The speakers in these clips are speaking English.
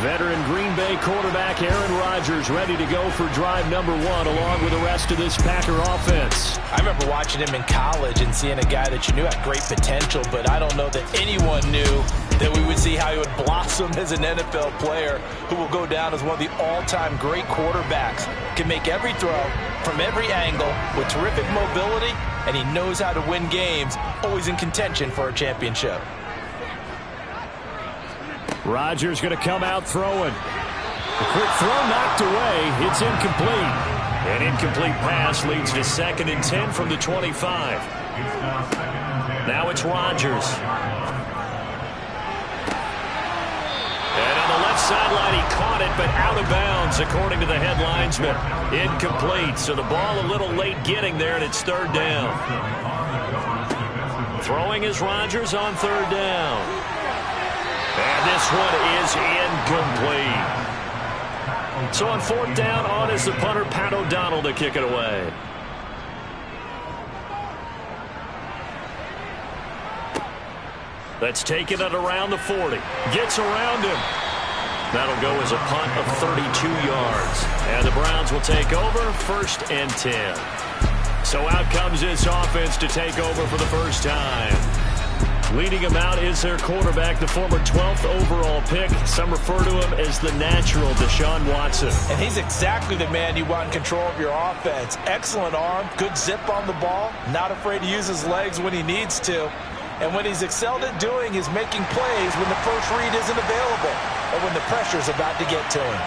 Veteran Green Bay quarterback Aaron Rodgers ready to go for drive number 1 along with the rest of this Packer offense. I remember watching him in college and seeing a guy that you knew had great potential, but I don't know that anyone knew that we would see how he would blossom as an NFL player who will go down as one of the all-time great quarterbacks. Can make every throw from every angle with terrific mobility, and he knows how to win games, always in contention for a championship. Rodgers going to come out throwing. A quick throw knocked away. It's incomplete. An incomplete pass leads to 2nd and 10 from the 25. Now it's Rodgers. And on the left sideline, he caught it, but out of bounds, according to the head linesman. Incomplete, so the ball a little late getting there, and it's 3rd down. Throwing is Rodgers on 3rd down. And this one is incomplete. So on 4th down, on is the punter, Pat O'Donnell, to kick it away. That's taking it around the 40. Gets around him. That'll go as a punt of 32 yards. And the Browns will take over 1st and 10. So out comes this offense to take over for the first time. Leading him out is their quarterback, the former 12th overall pick. Some refer to him as the natural Deshaun Watson. And he's exactly the man you want in control of your offense. Excellent arm, good zip on the ball, not afraid to use his legs when he needs to. And what he's excelled at doing is making plays when the first read isn't available or when the pressure's about to get to him.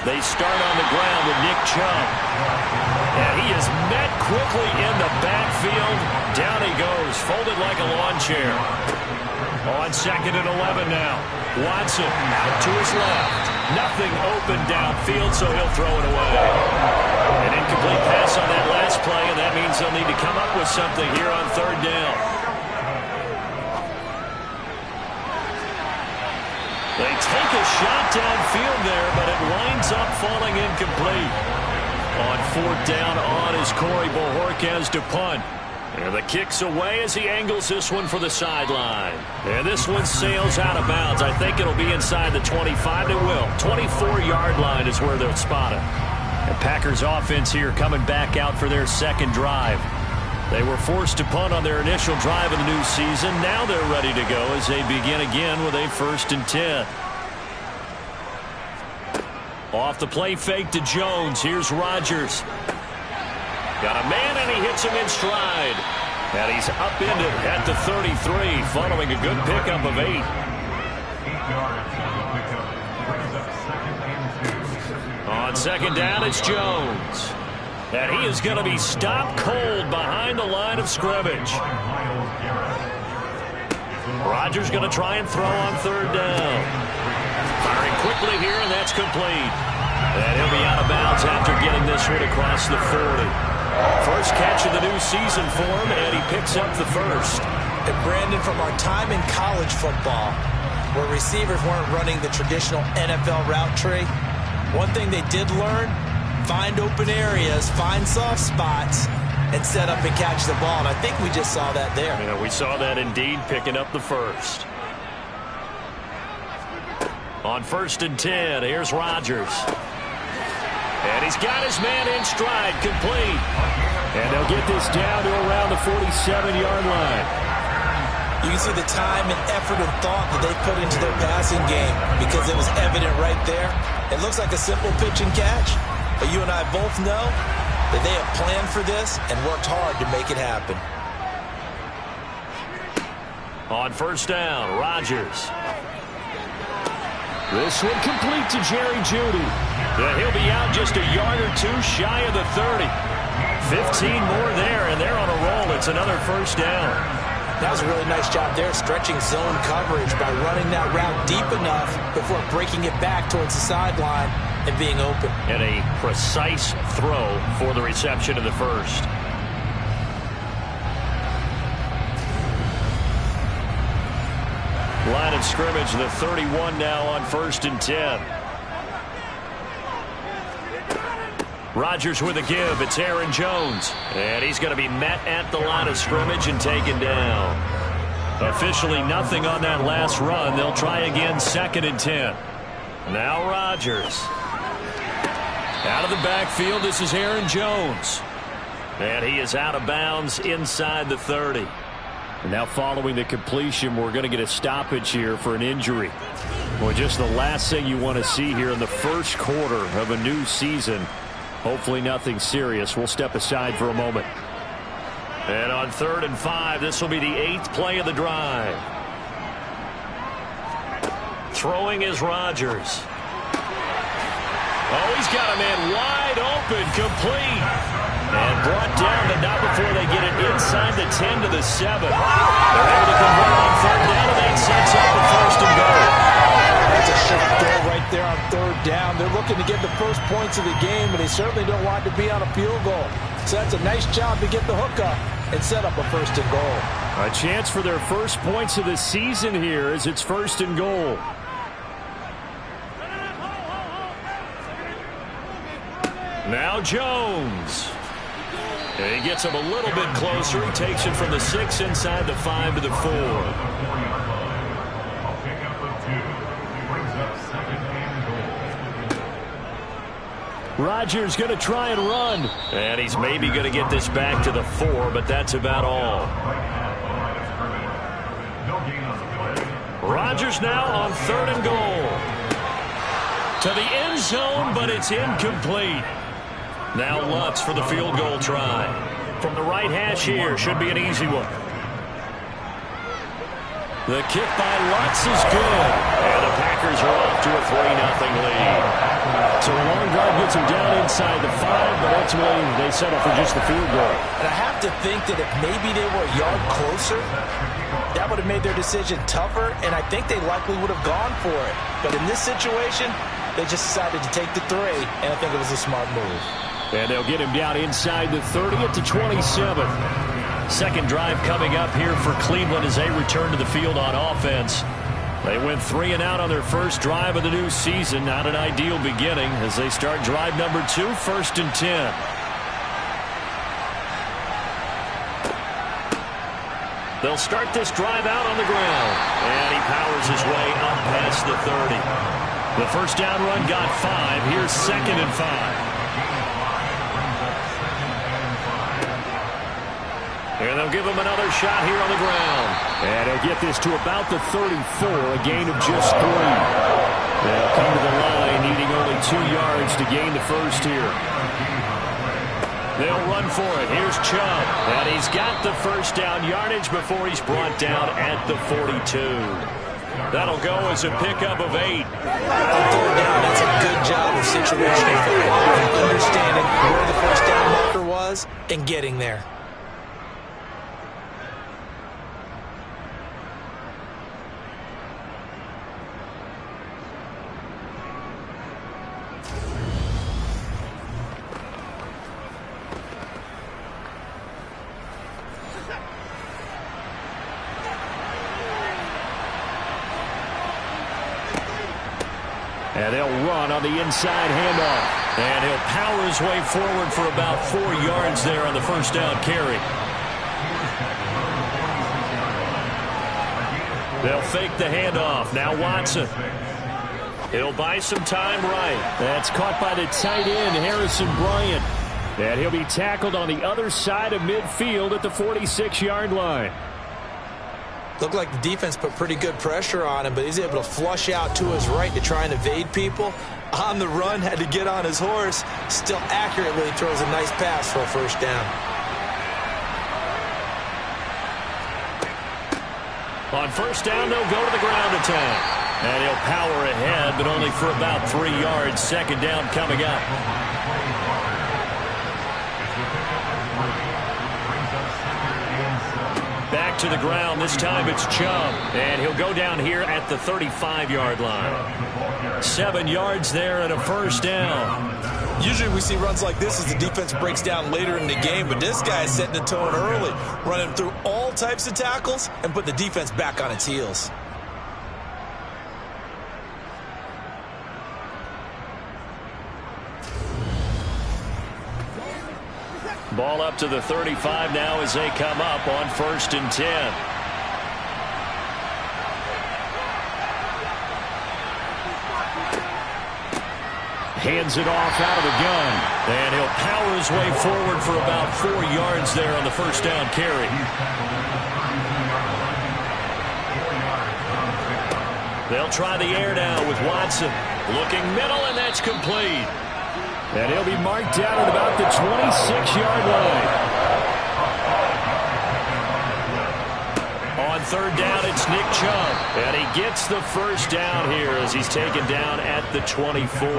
They start on the ground with Nick Chubb. And he is met quickly in the backfield. Down he goes, folded like a lawn chair. On 2nd and 11 now. Watson out to his left. Nothing open downfield, so he'll throw it away. An incomplete pass on that last play, and that means they'll need to come up with something here on 3rd down. They take a shot downfield there, but it winds up falling incomplete. On 4th down, on is Corey Bojorquez to punt. And the kick's away as he angles this one for the sideline. And this one sails out of bounds. I think it'll be inside the 25. It will. 24-yard line is where they'll spot it. The Packers offense here coming back out for their 2nd drive. They were forced to punt on their initial drive of the new season. Now they're ready to go as they begin again with a 1st and 10. Off the play fake to Jones. Here's Rodgers. Got a man, and he hits him in stride. And he's upended at the 33, following a good pickup of 8. On 2nd down, it's Jones. And he is going to be stopped cold behind the line of scrimmage. Rodgers going to try and throw on 3rd down. Firing quickly here, and that's complete. And he'll be out of bounds after getting this one across the 40. First catch of the new season for him, and he picks up the 1st. And Brandon, from our time in college football, where receivers weren't running the traditional NFL route tree, one thing they did learn: find open areas, find soft spots, and set up and catch the ball. And I think we just saw that there. Yeah, we saw that indeed, picking up the 1st. On 1st and 10, here's Rodgers. And he's got his man in stride, complete. And they'll get this down to around the 47-yard line. You can see the time and effort and thought that they put into their passing game because it was evident right there. It looks like a simple pitch and catch, but you and I both know that they have planned for this and worked hard to make it happen. On 1st down, Rodgers. This one complete to Jerry Jeudy. Yeah, he'll be out just a yard or 2 shy of the 30. 15 more there, and they're on a roll. It's another 1st down. That was a really nice job there, stretching zone coverage by running that route deep enough before breaking it back towards the sideline and being open. And a precise throw for the reception of the 1st. Line of scrimmage, the 31 now on 1st and 10. Rodgers with a give. It's Aaron Jones. And he's going to be met at the line of scrimmage and taken down. Officially nothing on that last run. They'll try again, 2nd and 10. Now Rodgers. Out of the backfield, this is Aaron Jones. And he is out of bounds inside the 30. And now following the completion, we're going to get a stoppage here for an injury. Well, just the last thing you want to see here in the first quarter of a new season. Hopefully nothing serious. We'll step aside for a moment. And on 3rd and 5, this will be the 8th play of the drive. Throwing is Rodgers. Oh, he's got a man wide open, complete. And brought down, but not before they get it inside the 10 to the 7. They're able to convert on 3rd down, and that sets up the 1st and goal. That's a sure throw right there on 3rd down. They're looking to get the first points of the game, and they certainly don't want to be on a field goal. So that's a nice job to get the hook up and set up a 1st and goal. A chance for their first points of the season here as it's 1st and goal. Now Jones. And he gets him a little bit closer. He takes it from the 6 inside the 5 to the 4. Rodgers going to try and run. And he's maybe going to get this back to the 4, but that's about all. Rodgers now on 3rd and goal. To the end zone, but it's incomplete. Now Lutz for the field goal try. From the right hash here, should be an easy one. The kick by Lutz is good. And the Packers are off to a 3-0 lead. So a long drive gets them down inside the 5, but ultimately they settle for just the field goal. And I have to think that if maybe they were a yard closer, that would have made their decision tougher, and I think they likely would have gone for it. But in this situation, they just decided to take the 3, and I think it was a smart move. And they'll get him down inside the 30 at the 27. Second drive coming up here for Cleveland as they return to the field on offense. They went 3 and out on their first drive of the new season. Not an ideal beginning as they start drive number 2, 1st and 10. They'll start this drive out on the ground. And he powers his way up past the 30. The first down run got 5. Here's 2nd and 5. And they'll give him another shot here on the ground. And he'll get this to about the 34, a gain of just 3. They'll come to the line needing only 2 yards to gain the first here. They'll run for it. Here's Chubb. And he's got the first down yardage before he's brought down at the 42. That'll go as a pickup of 8. On 3rd down, that's a good job of situational football, understanding where the first down marker was and getting there. And they'll run on the inside handoff. And he'll power his way forward for about 4 yards there on the first down carry. They'll fake the handoff. Now Watson. He'll buy some time right. That's caught by the tight end, Harrison Bryant. And he'll be tackled on the other side of midfield at the 46-yard line. Looked like the defense put pretty good pressure on him, but he's able to flush out to his right to try and evade people. On the run, had to get on his horse. Still accurately throws a nice pass for a first down. On first down, they'll go to the ground attack. And he'll power ahead, but only for about 3 yards. Second down coming up. Back to the ground. This time it's Chubb. And he'll go down here at the 35-yard line. 7 yards there and a first down. Usually we see runs like this as the defense breaks down later in the game, but this guy is setting the tone early, running through all types of tackles and put the defense back on its heels. Ball up to the 35 now as they come up on 1st and 10. Hands it off out of the gun. And he'll power his way forward for about 4 yards there on the first down carry. They'll try the air now with Watson. Looking middle, and that's complete. And he'll be marked down at about the 26-yard line. On third down, it's Nick Chubb. And he gets the first down here as he's taken down at the 24.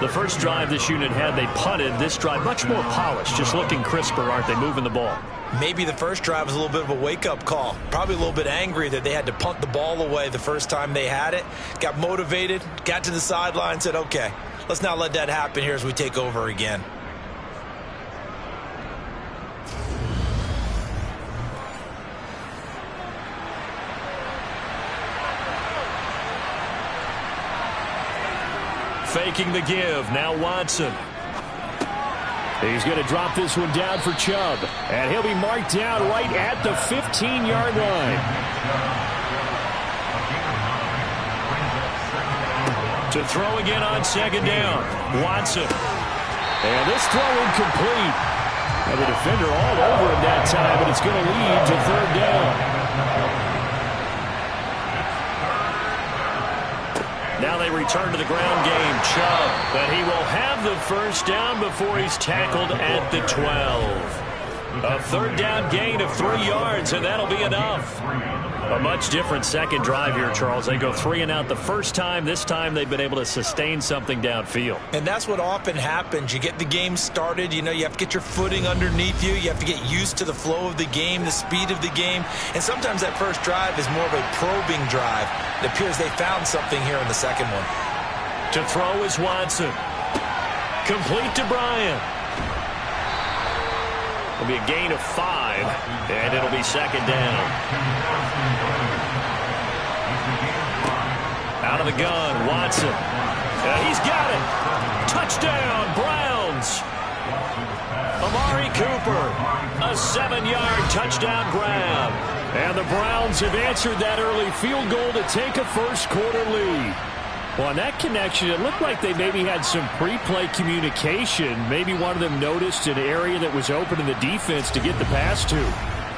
The first drive this unit had, they punted. This drive, much more polished, just looking crisper, aren't they, moving the ball? Maybe the first drive was a little bit of a wake-up call. Probably a little bit angry that they had to punt the ball away the first time they had it. Got motivated, got to the sideline, said, okay, let's not let that happen here as we take over again. Faking the give. Now Watson. He's going to drop this one down for Chubb. And he'll be marked down right at the 15-yard line. To throw again on second down. Watson. And this throw incomplete. And the defender all over him that time, but it's going to lead to third down. Now they return to the ground game. Chubb, but he will have the first down before he's tackled at the 12. A third down gain of 3 yards, and that'll be enough. A much different second drive here, Charles. They go 3 and out the first time. This time they've been able to sustain something downfield. And that's what often happens. You get the game started. You know, you have to get your footing underneath you. You have to get used to the flow of the game, the speed of the game. And sometimes that first drive is more of a probing drive. It appears they found something here in the second one. To throw is Watson. Complete to Bryant. It'll be a gain of 5, and it'll be second down. Out of the gun, Watson. He's got it. Touchdown, Browns. Amari Cooper, a 7-yard touchdown grab. And the Browns have answered that early field goal to take a first-quarter lead. Well, on that connection, it looked like they maybe had some pre-play communication. Maybe one of them noticed an area that was open in the defense to get the pass to.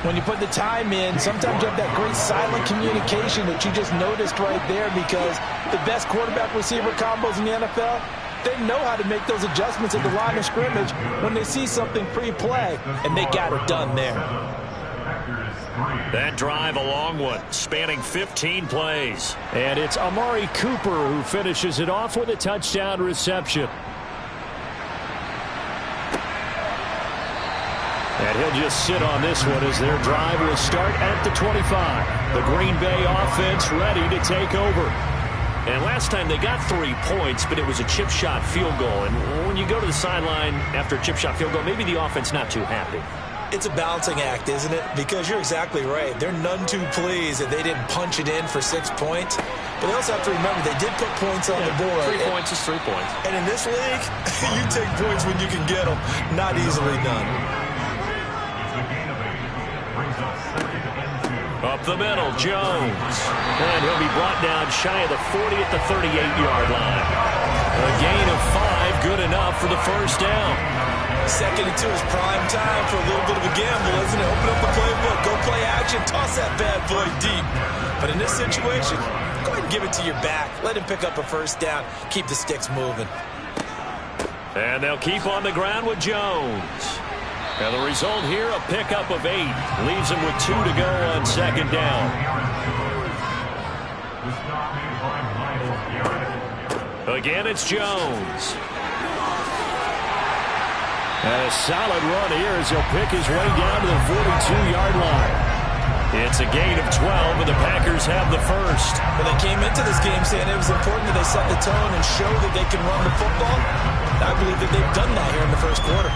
When you put the time in, sometimes you have that great silent communication that you just noticed right there, because the best quarterback-receiver combos in the NFL, they know how to make those adjustments at the line of scrimmage when they see something pre-play, and they got it done there. That drive, a long one, spanning 15 plays. And it's Amari Cooper who finishes it off with a touchdown reception. And he'll just sit on this one as their drive will start at the 25. The Green Bay offense ready to take over. And last time they got 3 points, but it was a chip shot field goal. And when you go to the sideline after a chip shot field goal, maybe the offense not too happy. It's a balancing act, isn't it? Because you're exactly right. They're none too pleased that they didn't punch it in for 6 points. But they also have to remember they did put points on the board. 3 points is 3 points. And in this league, you take points when you can get them. Not easily done. Up the middle, Jones. And he'll be brought down shy of the 40 at the 38-yard line. A gain of 5, good enough for the first down. Second and 2 is prime time for a little bit of a gamble, isn't it? Open up the playbook, go play action, toss that bad boy deep. But in this situation, go ahead and give it to your back. Let him pick up a first down. Keep the sticks moving. And they'll keep on the ground with Jones. And the result here, a pickup of 8. Leaves him with 2 to go on second down. Again, it's Jones. And a solid run here as he'll pick his way down to the 42-yard line. It's a gain of 12, and the Packers have the first. Well, they came into this game saying it was important that they set the tone and show that they can run the football. I believe that they've done that here in the first quarter.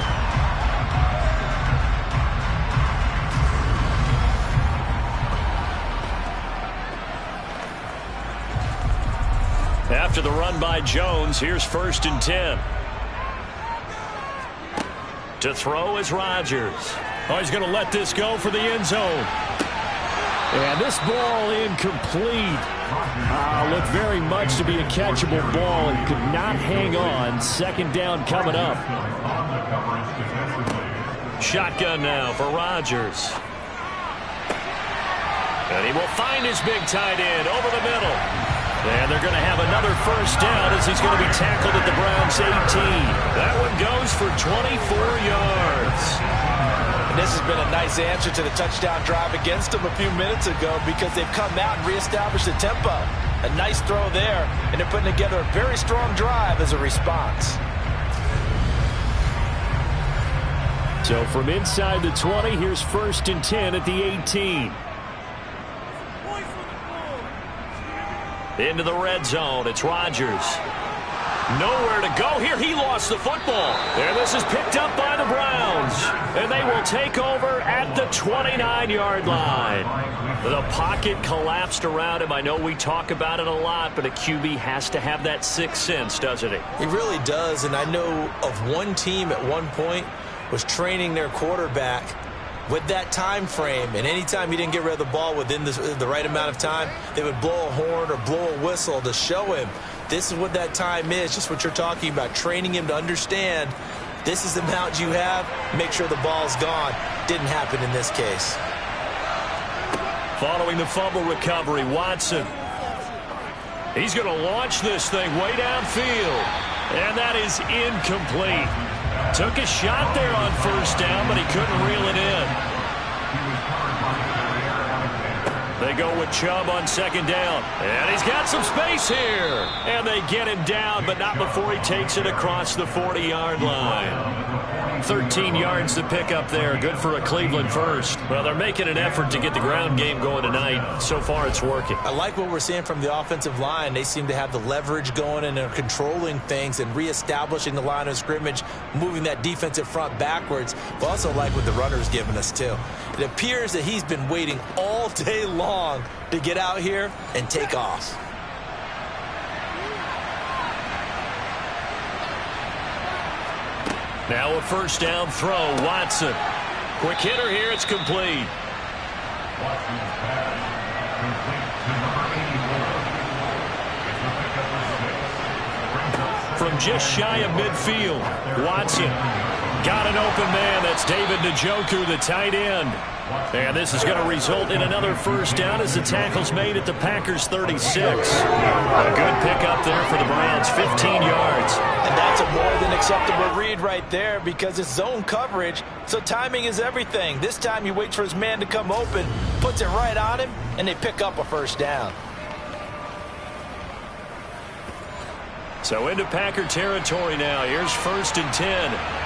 After the run by Jones, here's 1st and 10. To throw is Rodgers. Oh, he's going to let this go for the end zone. And this ball incomplete. Looked very much to be a catchable ball and could not hang on. Second down coming up. Shotgun now for Rodgers. And he will find his big tight end over the middle. And they're going to have another first down as he's going to be tackled at the Browns' 18. That one goes for 24 yards. And this has been a nice answer to the touchdown drive against them a few minutes ago because they've come out and reestablished the tempo. A nice throw there, and they're putting together a very strong drive as a response. So from inside the 20, here's 1st and 10 at the 18. Into the red zone, it's Rodgers. Nowhere to go here. He lost the football. And this is picked up by the Browns. And they will take over at the 29-yard line. The pocket collapsed around him. I know we talk about it a lot, but a QB has to have that sixth sense, doesn't he? He really does, and I know of one team at one point was training their quarterback with that time frame, and anytime he didn't get rid of the ball within the right amount of time, they would blow a horn or blow a whistle to show him this is what that time is, just what you're talking about, training him to understand this is the amount you have, make sure the ball's gone. Didn't happen in this case. Following the fumble recovery, Watson. He's going to launch this thing way downfield, and that is incomplete. Took a shot there on first down, but he couldn't reel it in. They go with Chubb on second down. And he's got some space here. And they get him down, but not before he takes it across the 40-yard line. 13 yards to pick up there. Good for a Cleveland first. Well, they're making an effort to get the ground game going tonight. So far, it's working. I like what we're seeing from the offensive line. They seem to have the leverage going, and they're controlling things and reestablishing the line of scrimmage, moving that defensive front backwards. But also like what the runner's giving us, too. It appears that he's been waiting all day long to get out here and take off. Now a first down throw, Watson. Quick hitter here, it's complete. From just shy of midfield, Watson got an open man. That's David Njoku, the tight end. And this is going to result in another first down as the tackle's made at the Packers' 36. A good pickup there for the Browns, 15 yards. And that's a more than acceptable read right there because it's zone coverage, so timing is everything. This time he waits for his man to come open, puts it right on him, and they pick up a first down. So into Packer territory now. Here's 1st and 10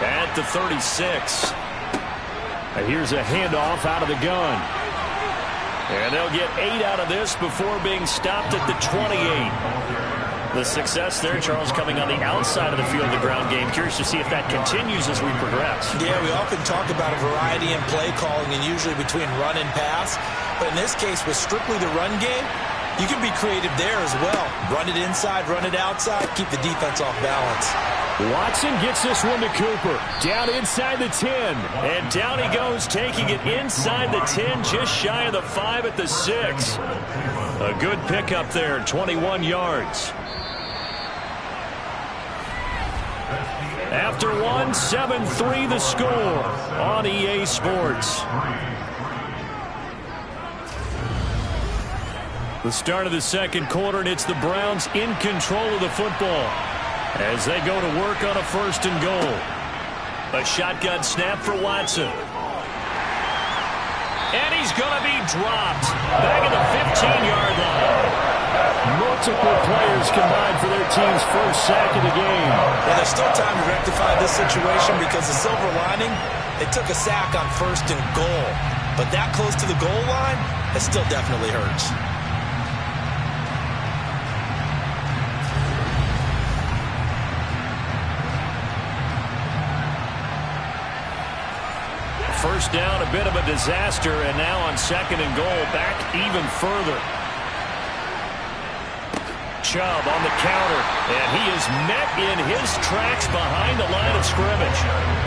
at the 36. And here's a handoff out of the gun. And they'll get 8 out of this before being stopped at the 28. The success there, Charles, coming on the outside of the field of the ground game. Curious to see if that continues as we progress. Yeah, we often talk about a variety in play calling and usually between run and pass. But in this case, with strictly the run game, you can be creative there as well. Run it inside, run it outside, keep the defense off balance. Watson gets this one to Cooper. Down inside the 10. And down he goes, taking it inside the 10, just shy of the 5 at the 6. A good pickup there, 21 yards. After one, 7-3 the score on EA Sports. The start of the second quarter, and it's the Browns in control of the football as they go to work on a 1st and goal. A shotgun snap for Watson. And he's going to be dropped back at the 15-yard line. Multiple players combined for their team's first sack of the game. Yeah, there's still time to rectify this situation because the silver lining, they took a sack on 1st and goal. But that close to the goal line, it still definitely hurts. First down, a bit of a disaster, and now on 2nd and goal, back even further. Chubb on the counter, and he is met in his tracks behind the line of scrimmage.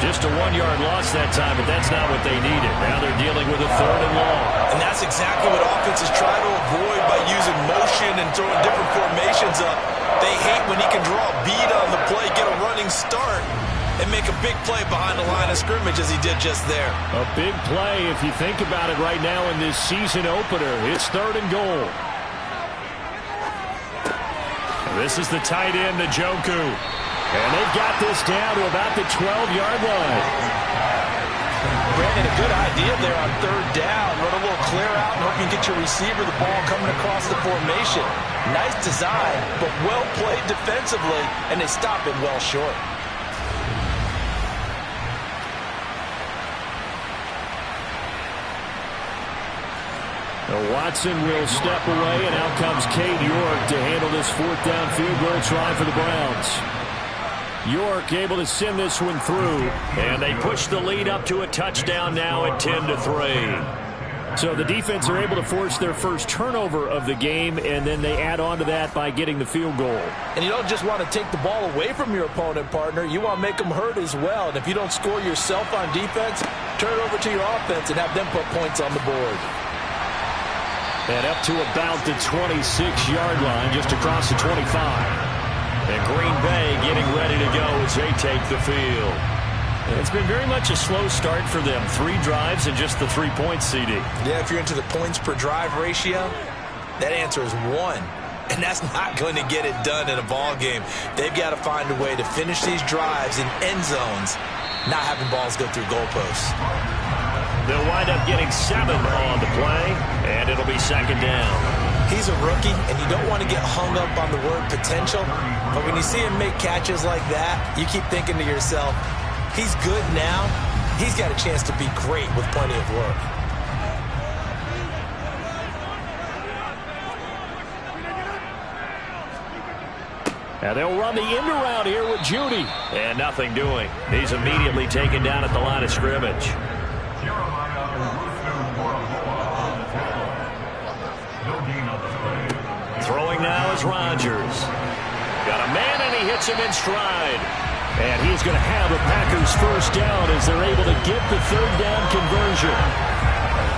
Just a 1-yard loss that time, but that's not what they needed. Now they're dealing with a 3rd and long. And that's exactly what offenses defenses try to avoid by using motion and throwing different formations up. They hate when he can draw a bead on the play, get a running start, and make a big play behind the line of scrimmage as he did just there. A big play if you think about it right now in this season opener. It's 3rd and goal. This is the tight end, Njoku. And they've got this down to about the 12-yard line. Brandon, a good idea there on 3rd down. Run a little clear out and hope you get your receiver the ball coming across the formation. Nice design, but well played defensively, and they stop it well short. Now Watson will step away, and out comes Cade York to handle this 4th down field goal try for the Browns. York able to send this one through, and they push the lead up to a touchdown now at 10-3. So the defense are able to force their first turnover of the game, and then they add on to that by getting the field goal. And you don't just want to take the ball away from your opponent, partner. You want to make them hurt as well. And if you don't score yourself on defense, turn it over to your offense and have them put points on the board. And up to about the 26-yard line, just across the 25. And Green Bay getting ready to go as they take the field. It's been very much a slow start for them. 3 drives and just the 3 points, CD. Yeah, if you're into the points per drive ratio, that answer is 1. And that's not going to get it done in a ball game. They've got to find a way to finish these drives in end zones, not having balls go through goalposts. They'll wind up getting 7 on the play, and it'll be 2nd down. He's a rookie, and you don't want to get hung up on the word potential. But when you see him make catches like that, you keep thinking to yourself, he's good now. He's got a chance to be great with plenty of work. And they'll run the end around here with Judy. And nothing doing. He's immediately taken down at the line of scrimmage. Throwing now is Rodgers. Got a man, and he hits him in stride. And he's going to have the Packers first down as they're able to get the 3rd down conversion.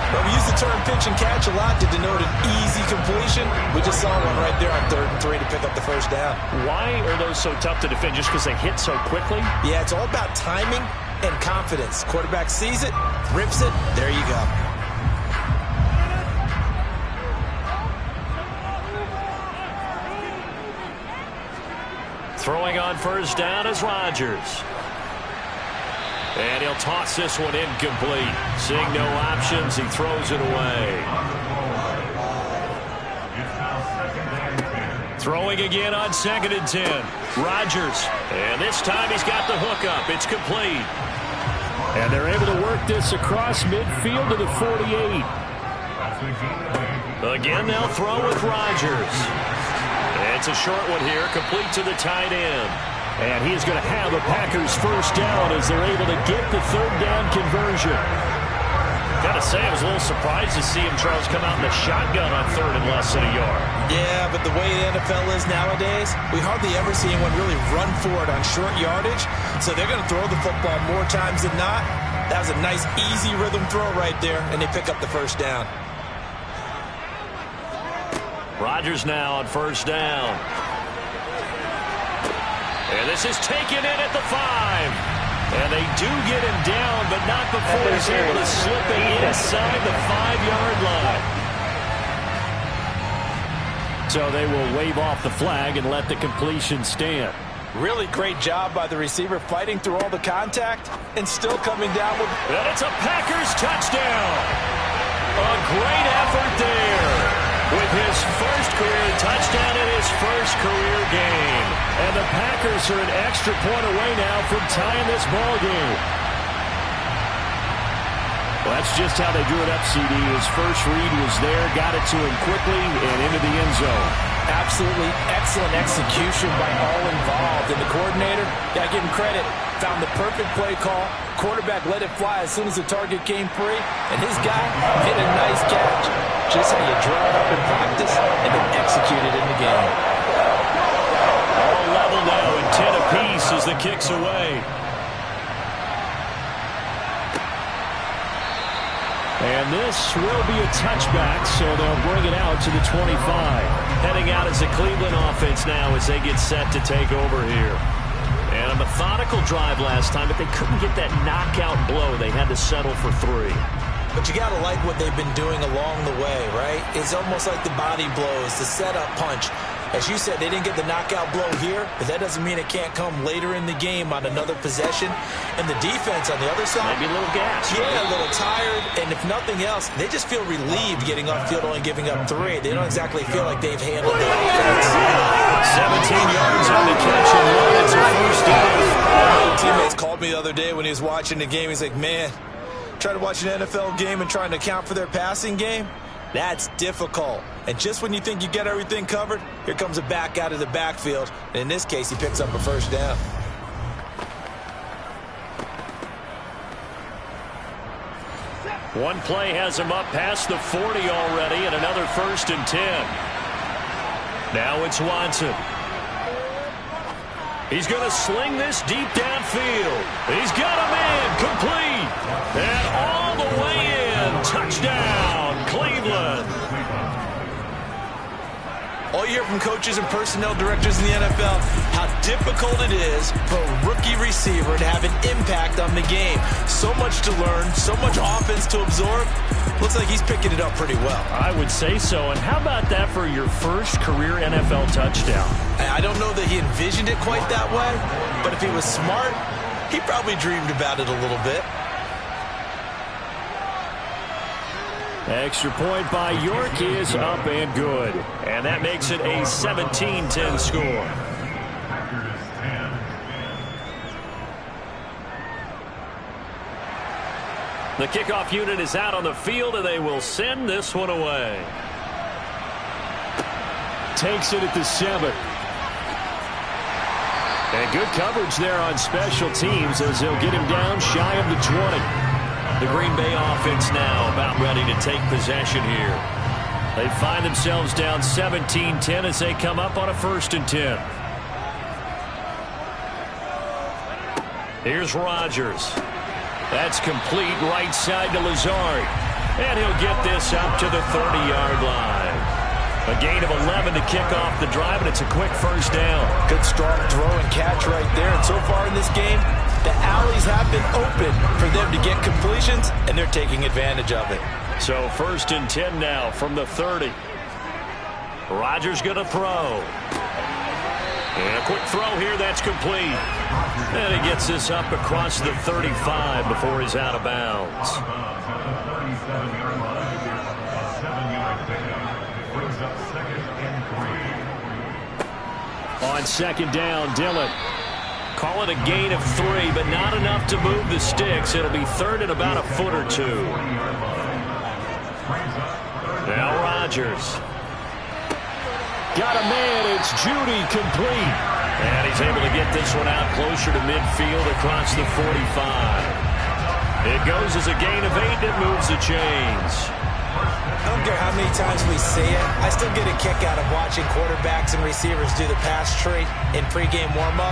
Well, we use the term pitch and catch a lot to denote an easy completion. We just saw one right there on 3rd and 3 to pick up the first down. Why are those so tough to defend? Just because they hit so quickly? Yeah, it's all about timing and confidence. Quarterback sees it, rips it, there you go. Throwing on first down is Rodgers. And he'll toss this one incomplete. Seeing no options, he throws it away. Throwing again on 2nd and 10. Rodgers. And this time he's got the hook up. It's complete. And they're able to work this across midfield to the 48. Again, they'll throw with Rodgers. It's a short one here, complete to the tight end. And he's going to have the Packers first down as they're able to get the 3rd down conversion. Got to say, I was a little surprised to see him, Charles, come out in the shotgun on 3rd and less than a yard. Yeah, but the way the NFL is nowadays, we hardly ever see anyone really run for it on short yardage. So they're going to throw the football more times than not. That was a nice, easy rhythm throw right there, and they pick up the first down. Rodgers now on first down. And this is taken in at the 5. And they do get him down, but not before he's able to slip it inside the 5-yard line. So they will wave off the flag and let the completion stand. Really great job by the receiver fighting through all the contact and still coming down with... And it's a Packers touchdown. A great effort there. With his first career touchdown in his first career game. And the Packers are an extra point away now from tying this ball game. Well, that's just how they drew it up, CD. His first read was there, got it to him quickly, and into the end zone. Absolutely excellent execution by all involved. And the coordinator, got to give him credit, found the perfect play call. Quarterback let it fly as soon as the target came free. And his guy hit a nice catch. Just how you draw it up in practice and then execute it in the game. All level now and 10 apiece as the kick's away. And this will be a touchback, so they'll bring it out to the 25. Heading out as the Cleveland offense now as they get set to take over here. And a methodical drive last time, but they couldn't get that knockout blow. They had to settle for 3. But you got to like what they've been doing along the way, right? It's almost like the body blows, the setup punch. As you said, they didn't get the knockout blow here, but that doesn't mean it can't come later in the game on another possession. And the defense on the other side, maybe a little gas. Yeah, a little tired. And if nothing else, they just feel relieved getting off field, only giving up 3. They don't exactly feel like they've handled the offense. 17 yards on the catch and 1. It's a first down. One of the teammates called me the other day when he was watching the game. He's like, man, trying to watch an NFL game and trying to account for their passing game, that's difficult. And just when you think you get everything covered, here comes a back out of the backfield. And in this case, he picks up a first down. One play has him up past the 40 already, and another 1st and 10. Now it's Watson. He's going to sling this deep downfield. He's got a man complete. And all the way in. Touchdown, Cleveland. All you hear from coaches and personnel directors in the NFL, how difficult it is for a rookie receiver to have an impact on the game. So much to learn, so much offense to absorb. Looks like he's picking it up pretty well. I would say so. And how about that for your first career NFL touchdown? I don't know that he envisioned it quite that way, but if he was smart, he probably dreamed about it a little bit. Extra point by York is up and good. And that makes it a 17-10 score. The kickoff unit is out on the field, and they will send this one away. Takes it at the 7. And good coverage there on special teams as they'll get him down shy of the 20. The Green Bay offense now about ready to take possession here. They find themselves down 17-10 as they come up on a 1st and 10. Here's Rodgers. That's complete right side to Lazard. And he'll get this up to the 30-yard line. A gain of 11 to kick off the drive, and it's a quick first down. Good strong throw and catch right there. And so far in this game, the alleys have been open for them to get completions, and they're taking advantage of it. So 1st and 10 now from the 30. Rodgers going to throw. And a quick throw here, that's complete. And he gets this up across the 35 before he's out of bounds. On 2nd down, Dillon. Call it a gain of 3, but not enough to move the sticks. It'll be 3rd and about a foot or 2. Now Rodgers. Got a man. It's Judy complete. And he's able to get this one out closer to midfield across the 45. It goes as a gain of 8. It moves the chains. I don't care how many times we see it. I still get a kick out of watching quarterbacks and receivers do the pass tree in pregame warm-up.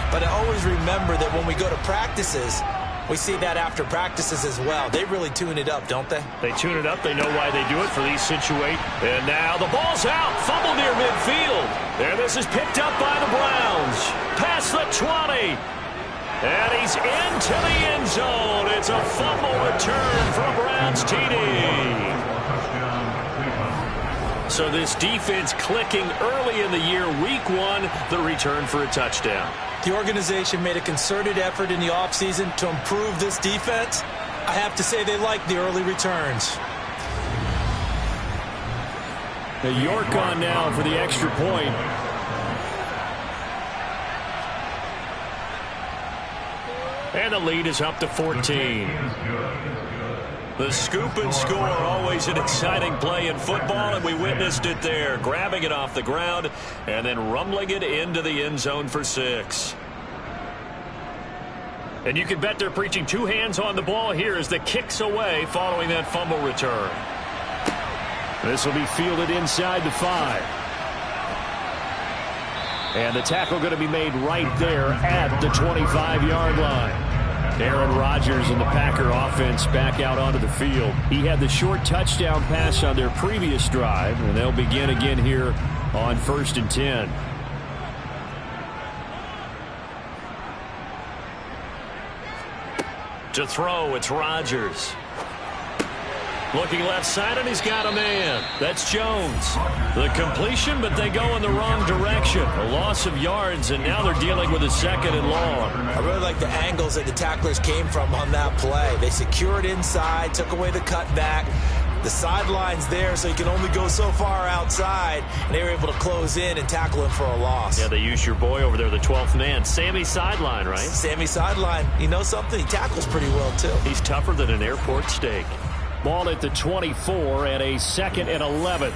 But I always remember that when we go to practices, we see that after practices as well. They really tune it up, don't they? They tune it up. They know why they do it for these situations. And now the ball's out. Fumble near midfield. And this is picked up by the Browns. Past the 20. And he's into the end zone. It's a fumble return for a Browns TD. So this defense clicking early in the year, week 1, the return for a touchdown. The organization made a concerted effort in the offseason to improve this defense. I have to say they like the early returns. The York on now for the extra point. And the lead is up to 14. The scoop and score, always an exciting play in football, and we witnessed it there, grabbing it off the ground and then rumbling it into the end zone for 6. And you can bet they're preaching 2 hands on the ball here as the kick's away following that fumble return. This will be fielded inside the 5. And the tackle going to be made right there at the 25-yard line. Aaron Rodgers and the Packer offense back out onto the field. He had the short touchdown pass on their previous drive, and they'll begin again here on 1st and 10. To throw, it's Rodgers. Looking left side, and he's got a man. That's Jones. The completion, but they go in the wrong direction. A loss of yards, and now they're dealing with a 2nd and long. I really like the angles that the tacklers came from on that play. They secured inside, took away the cutback. The sideline's there, so you can only go so far outside, and they were able to close in and tackle him for a loss. Yeah, they used your boy over there, the 12th man. Sammy Sideline, right? Sammy Sideline. You know something? He tackles pretty well, too. He's tougher than an airport steak. Ball at the 24 and a 2nd and 11.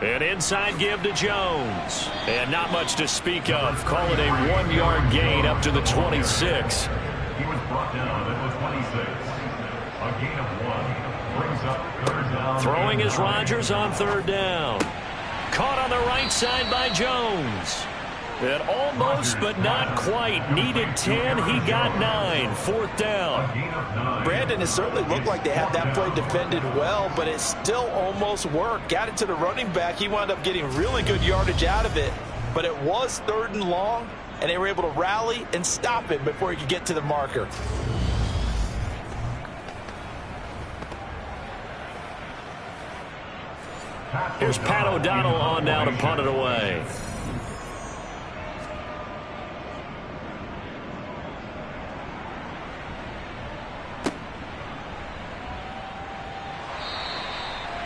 An inside give to Jones. And not much to speak of. Call it a 1-yard gain up to the 26. He was brought down at the 26. A gain of 1 brings up 3rd down. Throwing is Rodgers on 3rd down. Caught on the right side by Jones. And almost, but not quite. Needed 10. He got 9. 4th down. Brandon, it certainly looked like they had that play defended well, but it still almost worked. Got it to the running back. He wound up getting really good yardage out of it. But it was 3rd and long, and they were able to rally and stop it before he could get to the marker. Here's Pat O'Donnell on now to punt it away.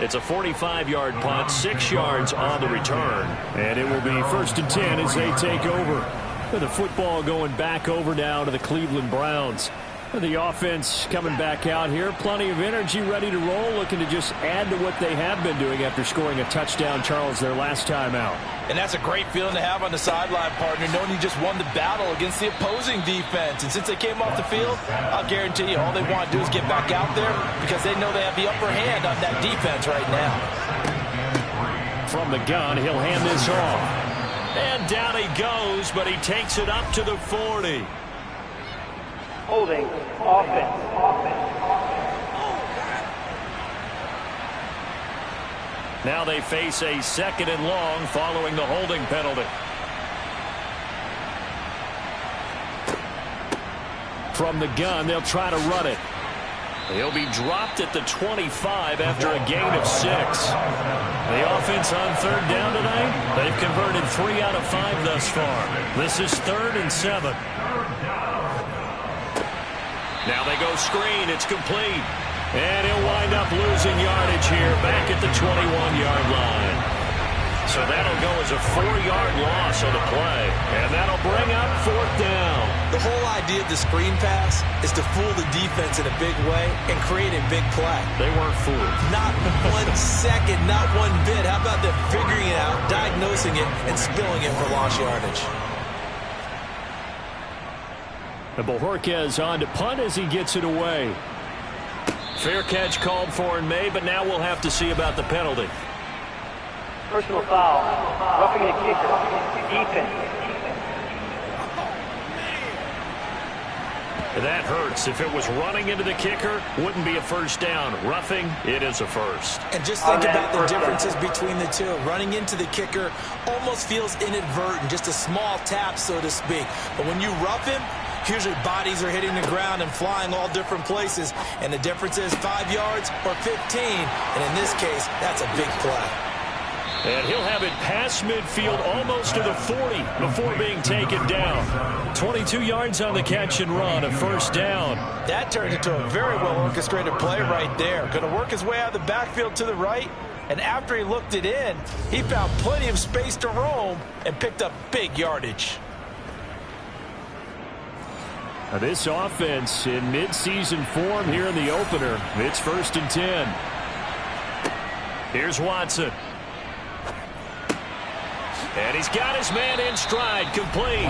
It's a 45-yard punt, 6 yards on the return. And it will be 1st and 10 as they take over. The football going back over now to the Cleveland Browns. The offense coming back out here. Plenty of energy, ready to roll, looking to just add to what they have been doing after scoring a touchdown, Charles, their last time out. And that's a great feeling to have on the sideline, partner, knowing you just won the battle against the opposing defense. And since they came off the field, I'll guarantee you all they want to do is get back out there because they know they have the upper hand on that defense right now. From the gun, he'll hand this off. And down he goes, but he takes it up to the 40. Holding, offense. Now they face a 2nd and long following the holding penalty. From the gun, they'll try to run it. He'll be dropped at the 25 after a gain of 6. The offense on 3rd down tonight, they've converted 3 out of 5 thus far. This is 3rd and 7. Now they go screen. It's complete. And he'll wind up losing yardage here back at the 21-yard line. So that'll go as a 4-yard loss on the play. And that'll bring up 4th down. The whole idea of the screen pass is to fool the defense in a big way and create a big play. They weren't fooled. Not 1 second, not 1 bit. How about them figuring it out, diagnosing it, and spilling it for lost yardage? And Bojorquez on to punt as he gets it away. Fair catch called for and made, but now we'll have to see about the penalty. Personal foul. Roughing the kicker. Defense. That hurts. If it was running into the kicker, wouldn't be a 1st down. Roughing, it is a 1st. And just think about the differences between the two. Running into the kicker almost feels inadvertent, just a small tap, so to speak. But when you rough him, usually bodies are hitting the ground and flying all different places. And the difference is 5 yards or 15. And in this case, that's a big play. And he'll have it past midfield almost to the 40 before being taken down. 22 yards on the catch and run, a 1st down. That turned into a very well-orchestrated play right there. Going to work his way out of the backfield to the right. And after he looked it in, he found plenty of space to roam and picked up big yardage. Now this offense in midseason form here in the opener. It's 1st and 10. Here's Watson. And he's got his man in stride, complete.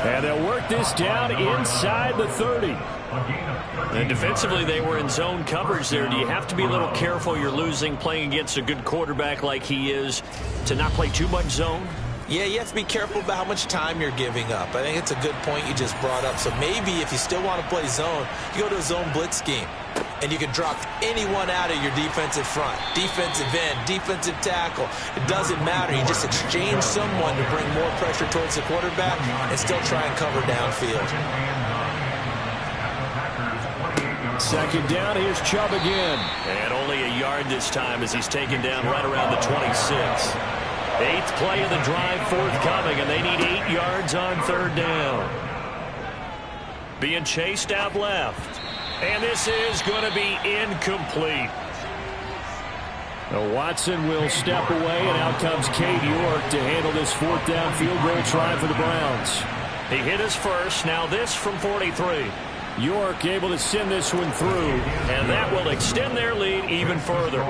And they'll work this down inside the 30. And defensively, they were in zone coverage there. Do you have to be a little careful? You're losing, playing against a good quarterback like he is, to not play too much zone? Yeah, you have to be careful about how much time you're giving up. I think it's a good point you just brought up. So maybe if you still want to play zone, you go to a zone blitz scheme. And you can drop anyone out of your defensive front. Defensive end, defensive tackle. It doesn't matter. You just exchange someone to bring more pressure towards the quarterback and still try and cover downfield. Second down, here's Chubb again. And only a yard this time as he's taken down right around the 26. 8th play of the drive forthcoming, and they need 8 yards on third down. Being chased out left. And this is going to be incomplete. Now Watson will step away, and out comes Cade York to handle this 4th down field goal try for the Browns. He hit his first, now this from 43. York able to send this one through, and that will extend their lead even further.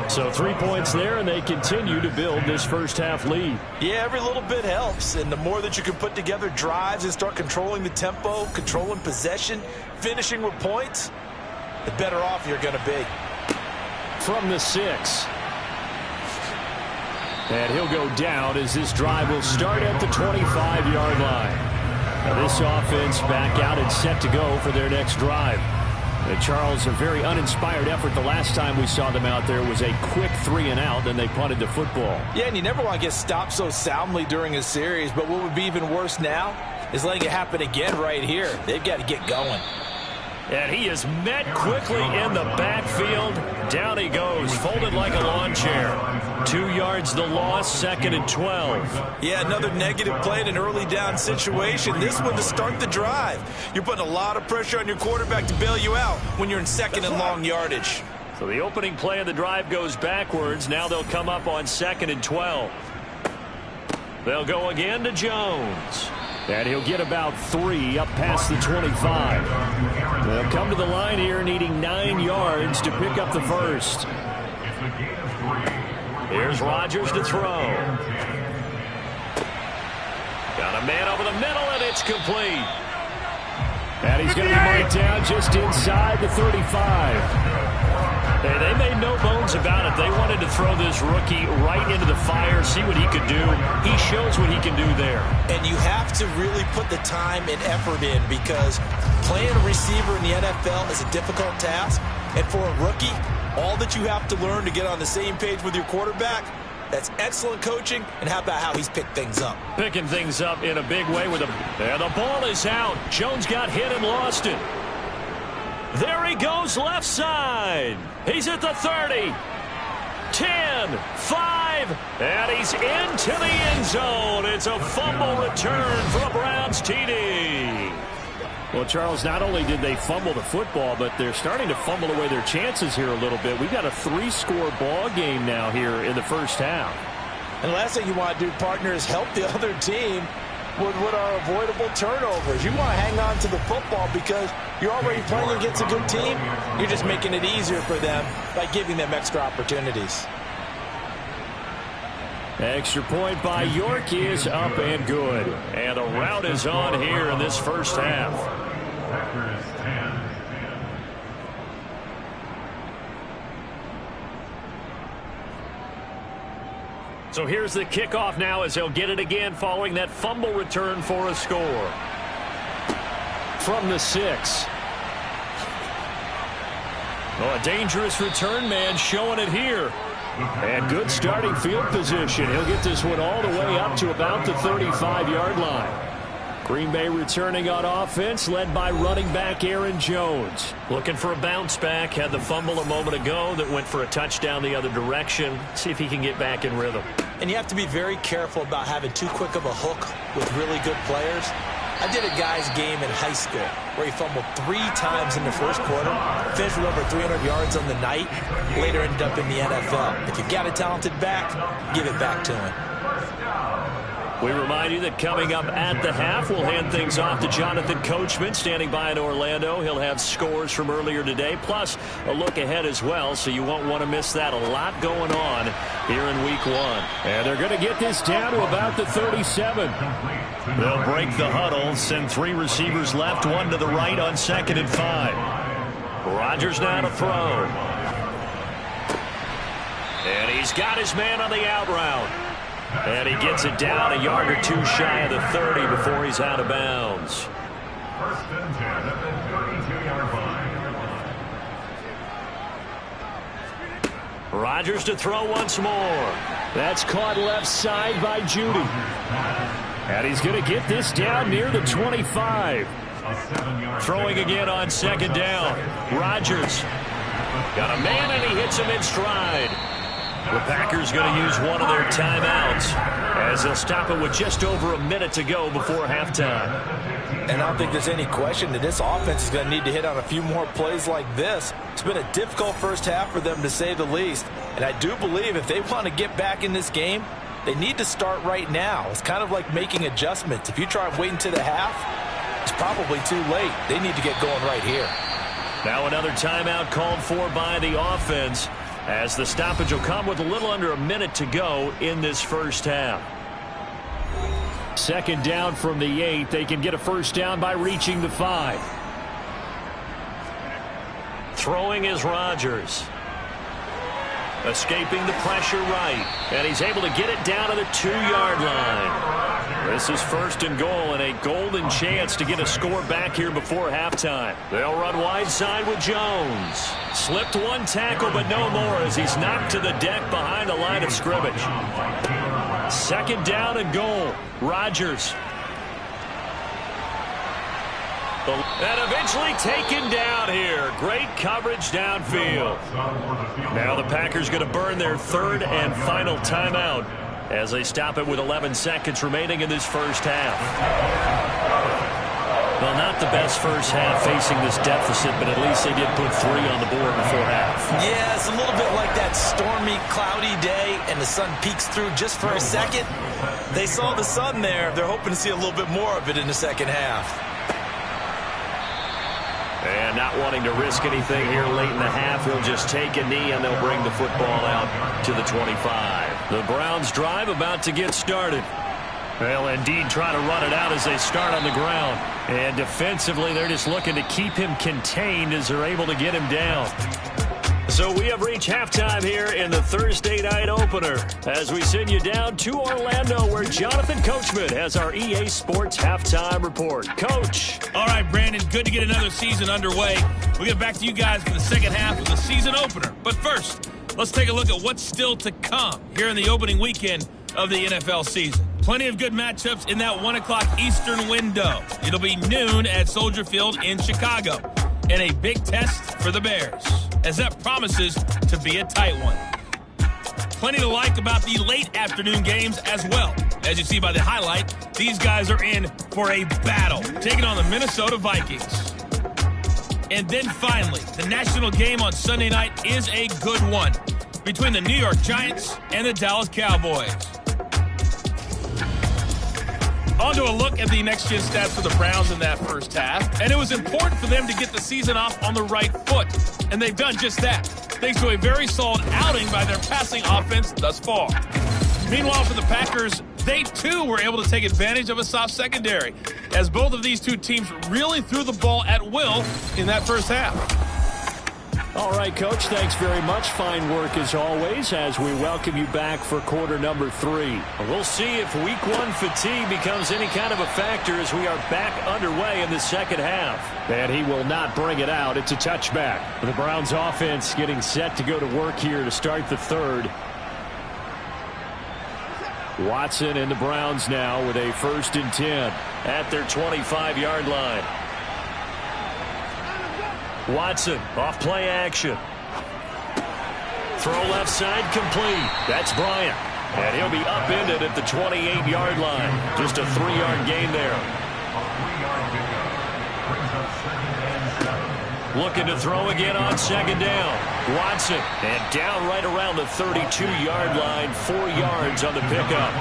So 3 points there, and they continue to build this first half lead. Yeah, every little bit helps, and the more that you can put together drives and start controlling the tempo, controlling possession, finishing with points, the better off you're going to be. From the 6. And he'll go down as this drive will start at the 25-yard line. Now this offense back out and set to go for their next drive. And Charles, a very uninspired effort. The last time we saw them out there was a quick 3-and-out, then they punted the football. Yeah, and you never want to get stopped so soundly during a series, but what would be even worse now is letting it happen again right here. They've got to get going. And he is met quickly in the backfield. Down he goes, folded like a lawn chair. 2 yards the loss, 2nd and 12. Yeah, another negative play in an early down situation. This one to start the drive. You're putting a lot of pressure on your quarterback to bail you out when you're in 2nd and long yardage. So the opening play of the drive goes backwards. Now they'll come up on 2nd and 12. They'll go again to Jones. And he'll get about 3 up past the 25. They'll come to the line here needing 9 yards to pick up the first. Here's Rodgers to throw. Got a man over the middle, and it's complete. And he's going to be marked down just inside the 35. Hey, they made no bones about it. They wanted to throw this rookie right into the fire, see what he could do. He shows what he can do there. And you have to really put the time and effort in, because playing a receiver in the NFL is a difficult task. And for a rookie, all that you have to learn to get on the same page with your quarterback, that's excellent coaching. And how about how he's picked things up? Picking things up in a big way with a... And the ball is out. Jones got hit and lost it. There he goes left side. He's at the 30. 10, 5, and he's into the end zone. It's a fumble return for a Browns TD. Well, Charles, not only did they fumble the football, but they're starting to fumble away their chances here a little bit. We've got a 3-score ball game now here in the first half. And the last thing you want to do, partner, is help the other team with what are avoidable turnovers. You want to hang on to the football because you're already playing against a good team. You're just making it easier for them by giving them extra opportunities. Extra point by York is up and good. And the route is on here in this first half. Packers 10. So here's the kickoff now as they'll get it again following that fumble return for a score. From the 6. Oh, a dangerous return man showing it here. And good starting field position. He'll get this one all the way up to about the 35-yard line. Green Bay returning on offense, led by running back Aaron Jones. Looking for a bounce back. Had the fumble a moment ago that went for a touchdown the other direction. See if he can get back in rhythm. And you have to be very careful about having too quick of a hook with really good players. I did a guy's game in high school where he fumbled 3 times in the first quarter, finished with over 300 yards on the night, later ended up in the NFL. If you've got a talented back, give it back to him. We remind you that coming up at the half, we'll hand things off to Jonathan Coachman, standing by in Orlando. He'll have scores from earlier today, plus a look ahead as well, so you won't want to miss that. A lot going on here in Week 1. And they're going to get this down to about the 37. They'll break the huddle, send 3 receivers left, 1 to the right on 2nd and 5. Rodgers now to throw. And he's got his man on the out route. And he gets it down a yard or two shy of the 30 before he's out of bounds. First and 10 at the 32-yard line. Rodgers to throw once more. That's caught left side by Judy. And he's going to get this down near the 25. Throwing again on second down. Rodgers got a man, and he hits him in stride. The Packers going to use one of their timeouts as they'll stop it with just over a minute to go before halftime. And I don't think there's any question that this offense is going to need to hit on a few more plays like this. It's been a difficult first half for them, to say the least. And I do believe if they want to get back in this game, they need to start right now. It's kind of like making adjustments. If you try and wait until the half, it's probably too late. They need to get going right here. Now another timeout called for by the offense, as the stoppage will come with a little under a minute to go in this first half. Second down from the 8. They can get a first down by reaching the 5. Throwing is Rodgers. Escaping the pressure right. And he's able to get it down to the 2-yard line. This is first and goal, and a golden chance to get a score back here before halftime. They'll run wide side with Jones. Slipped one tackle, but no more as he's knocked to the deck behind the line of scrimmage. Second down and goal. Rodgers. And eventually taken down here. Great coverage downfield. Now the Packers going to burn their third and final timeout as they stop it with 11 seconds remaining in this first half. Well, not the best first half facing this deficit, but at least they did put 3 on the board before half. Yeah, it's a little bit like that stormy, cloudy day, and the sun peeks through just for a second. They saw the sun there. They're hoping to see a little bit more of it in the second half. And not wanting to risk anything here late in the half, he'll just take a knee, and they'll bring the football out to the 25. The Browns' drive about to get started. They'll indeed try to run it out as they start on the ground. And defensively, they're just looking to keep him contained as they're able to get him down. So we have reached halftime here in the Thursday night opener as we send you down to Orlando, where Jonathan Coachman has our EA Sports halftime report. Coach. All right, Brandon, good to get another season underway. We'll get back to you guys for the second half of the season opener. But first, let's take a look at what's still to come here in the opening weekend of the NFL season. Plenty of good matchups in that 1 o'clock Eastern window. It'll be noon at Soldier Field in Chicago. And a big test for the Bears, as that promises to be a tight one. Plenty to like about the late afternoon games as well. As you see by the highlight, these guys are in for a battle, taking on the Minnesota Vikings. And then finally, the national game on Sunday night is a good one between the New York Giants and the Dallas Cowboys. On to a look at the next-gen stats for the Browns in that first half. And it was important for them to get the season off on the right foot. And they've done just that, thanks to a very solid outing by their passing offense thus far. Meanwhile, for the Packers, they too were able to take advantage of a soft secondary, as both of these two teams really threw the ball at will in that first half. All right, Coach, thanks very much. Fine work as always as we welcome you back for quarter number 3. We'll see if week 1 fatigue becomes any kind of a factor as we are back underway in the second half. And he will not bring it out. It's a touchback. The Browns offense getting set to go to work here to start the third. Watson and the Browns now with a 1st and 10 at their 25-yard line. Watson, off play action. Throw left side complete. That's Bryant. And he'll be upended at the 28-yard line. Just a 3-yard gain there. Looking to throw again on second down. Watson, and down right around the 32-yard line. 4 yards on the pickup.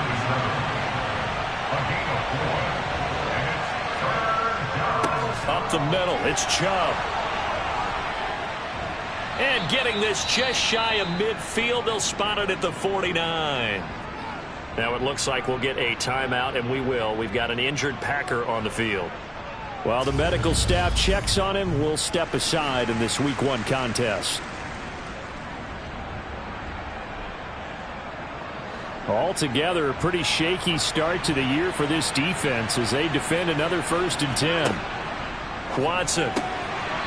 Up the middle, it's Chubb. And getting this just shy of midfield, they'll spot it at the 49. Now it looks like we'll get a timeout, and we will. We've got an injured Packer on the field. While the medical staff checks on him, we'll step aside in this week 1 contest. Altogether, a pretty shaky start to the year for this defense as they defend another 1st and 10. Watson.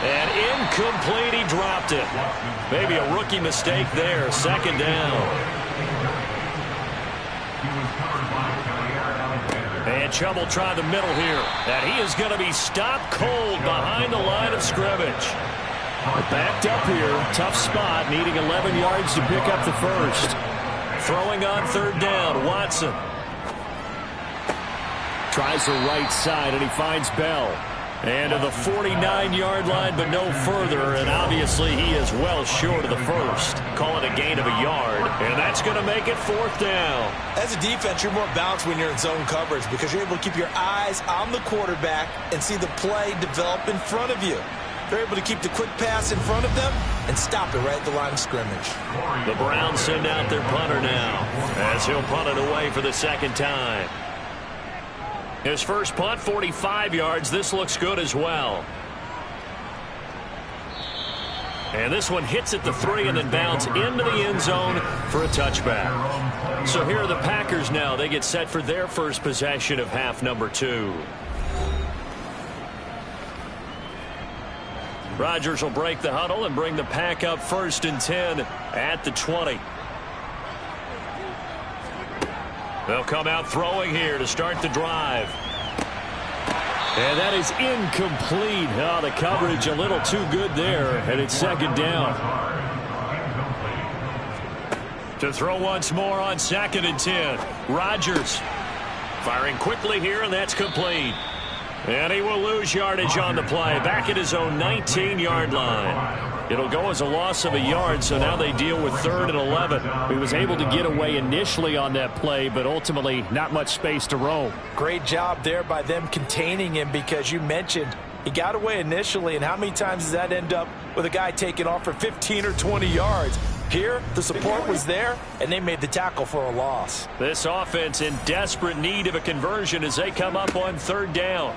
And incomplete. He dropped it. Maybe a rookie mistake there. 2nd down. And Chubb will try the middle here. And he is going to be stopped cold behind the line of scrimmage. Backed up here. Tough spot. Needing 11 yards to pick up the 1st. Throwing on 3rd down. Watson. Tries the right side, and he finds Bell. And to the 49-yard line, but no further. And obviously, he is well short of the 1st. Call it a gain of a yard. And that's going to make it 4th down. As a defense, you're more balanced when you're in zone coverage because you're able to keep your eyes on the quarterback and see the play develop in front of you. They're able to keep the quick pass in front of them and stop it right at the line of scrimmage. The Browns send out their punter now as he'll punt it away for the 2nd time. His first punt, 45 yards. This looks good as well. And this one hits at the 3 and then bounds into the end zone for a touchback. So here are the Packers now. They get set for their first possession of half number 2. Rodgers will break the huddle and bring the pack up 1st and 10 at the 20. They'll come out throwing here to start the drive. And that is incomplete. Oh, the coverage a little too good there, and it's 2nd down. To throw once more on 2nd and 10. Rodgers firing quickly here, and that's complete. And he will lose yardage on the play. Back at his own 19-yard line. It'll go as a loss of a yard, so now they deal with 3rd and 11. He was able to get away initially on that play, but ultimately not much space to roam. Great job there by them containing him because you mentioned he got away initially, and how many times does that end up with a guy taking off for 15 or 20 yards? Here, the support was there, and they made the tackle for a loss. This offense in desperate need of a conversion as they come up on 3rd down.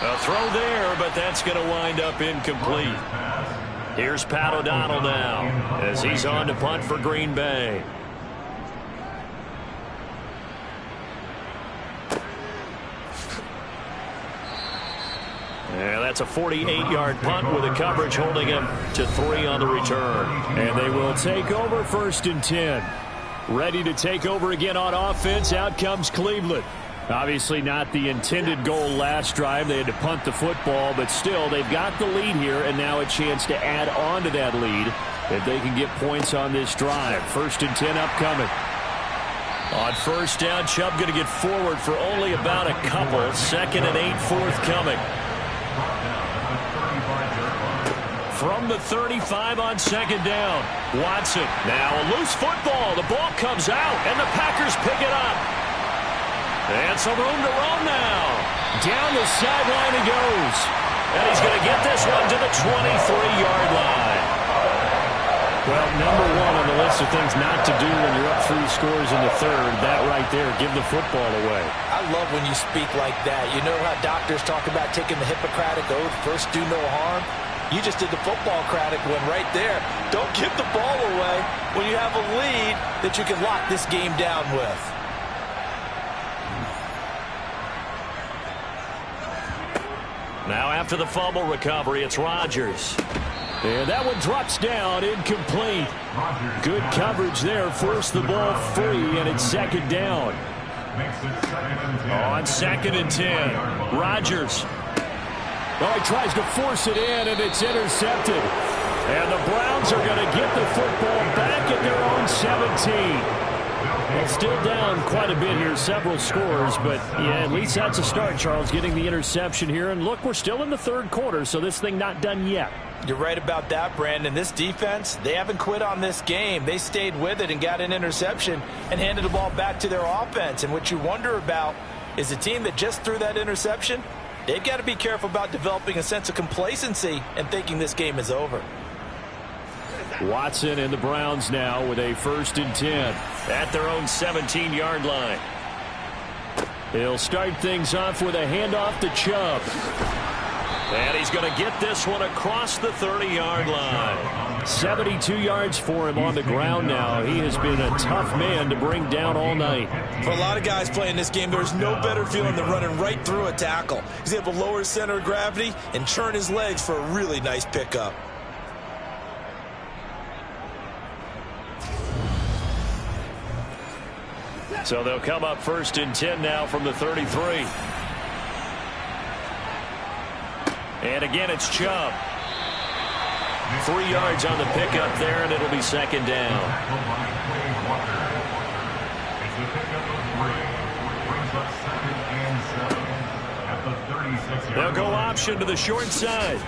A throw there, but that's going to wind up incomplete. Here's Pat O'Donnell now as he's on to punt for Green Bay. And that's a 48-yard punt with a coverage holding him to 3 on the return. And they will take over 1st and 10. Ready to take over again on offense. Out comes Cleveland. Obviously not the intended goal last drive. They had to punt the football, but still they've got the lead here and now a chance to add on to that lead if they can get points on this drive. 1st and 10 upcoming. On 1st down, Chubb going to get forward for only about a couple. 2nd and 8 forthcoming. From the 35 on 2nd down. Watson. Now a loose football. The ball comes out, and the Packers pick it up. And some room to roam now. Down the sideline he goes. And he's going to get this one to the 23-yard line. Well, number 1 on the list of things not to do when you're up 3 scores in the 3rd. That right there, give the football away. I love when you speak like that. You know how doctors talk about taking the Hippocratic oath, first do no harm? You just did the football-cratic one right there. Don't give the ball away when you have a lead that you can lock this game down with. Now after the fumble recovery, it's Rodgers. And that one drops down, incomplete. Good coverage there, forced the ball free, and it's 2nd down. On 2nd and 10, Rodgers. Oh, he tries to force it in, and it's intercepted. And the Browns are going to get the football back at their own 17. Well, still down quite a bit here, several scores, but yeah, at least that's a start, Charles, getting the interception here. And look, we're still in the 3rd quarter, so this thing not done yet. You're right about that, Brandon. This defense, they haven't quit on this game. They stayed with it and got an interception and handed the ball back to their offense. And what you wonder about is a team that just threw that interception, they've got to be careful about developing a sense of complacency and thinking this game is over. Watson and the Browns now with a 1st and 10 at their own 17-yard line. He'll start things off with a handoff to Chubb. And he's going to get this one across the 30-yard line. 72 yards for him on the ground now. He has been a tough man to bring down all night. For a lot of guys playing this game, there's no better feeling than running right through a tackle. He's able to lower his center of gravity and churn his legs for a really nice pickup. So they'll come up 1st and 10 now from the 33. And again, it's Chubb. 3 yards on the pickup there, and it'll be 2nd down. They'll go option to the short side.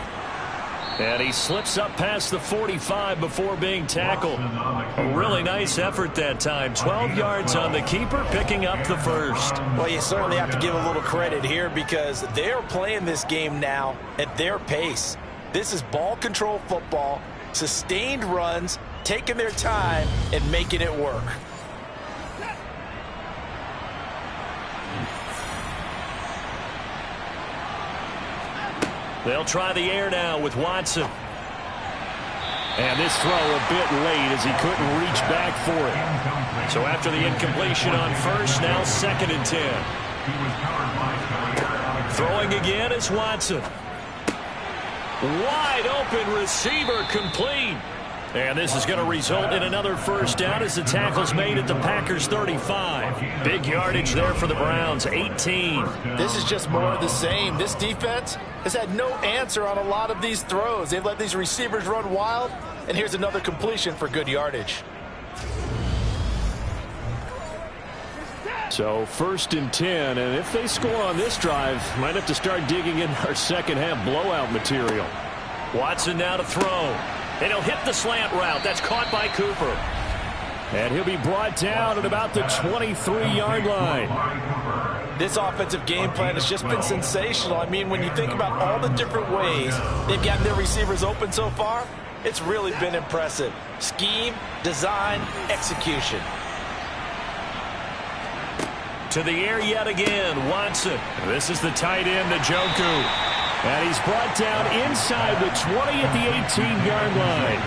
And he slips up past the 45 before being tackled. A really nice effort that time. 12 yards on the keeper, picking up the 1st. Well, you certainly have to give a little credit here because they're playing this game now at their pace. This is ball control football, sustained runs, taking their time and making it work. They'll try the air now with Watson. And this throw a bit late as he couldn't reach back for it. So after the incompletion on 1st, now 2nd and 10. Throwing again is Watson. Wide open receiver, complete. And this is going to result in another 1st down as the tackle's made at the Packers' 35. Big yardage there for the Browns, 18. This is just more of the same. This defense has had no answer on a lot of these throws. They've let these receivers run wild, and here's another completion for good yardage. So 1st and 10, and if they score on this drive, might have to start digging in our second half blowout material. Watson now to throw. And he'll hit the slant route. That's caught by Cooper. And he'll be brought down at about the 23-yard line. This offensive game plan has just been sensational. I mean, when you think about all the different ways they've gotten their receivers open so far, it's really been impressive. Scheme, design, execution. To the air yet again, Watson. This is the tight end, Njoku. And he's brought down inside the 20 at the 18-yard line.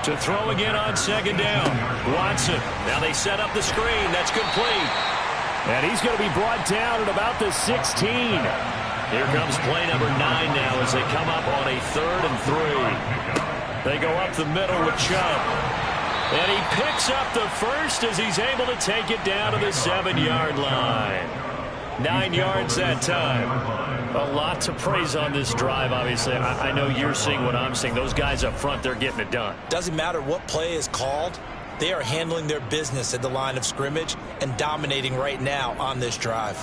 To throw again on 2nd down. Watson. Now they set up the screen. That's complete. And he's going to be brought down at about the 16. Here comes play number 9 now as they come up on a 3rd and 3. They go up the middle with Chubb. And he picks up the 1st as he's able to take it down to the 7-yard line. 9 yards that time. A lot to praise on this drive, obviously. I know you're seeing what I'm seeing. Those guys up front, they're getting it done. Doesn't matter what play is called. They are handling their business at the line of scrimmage and dominating right now on this drive.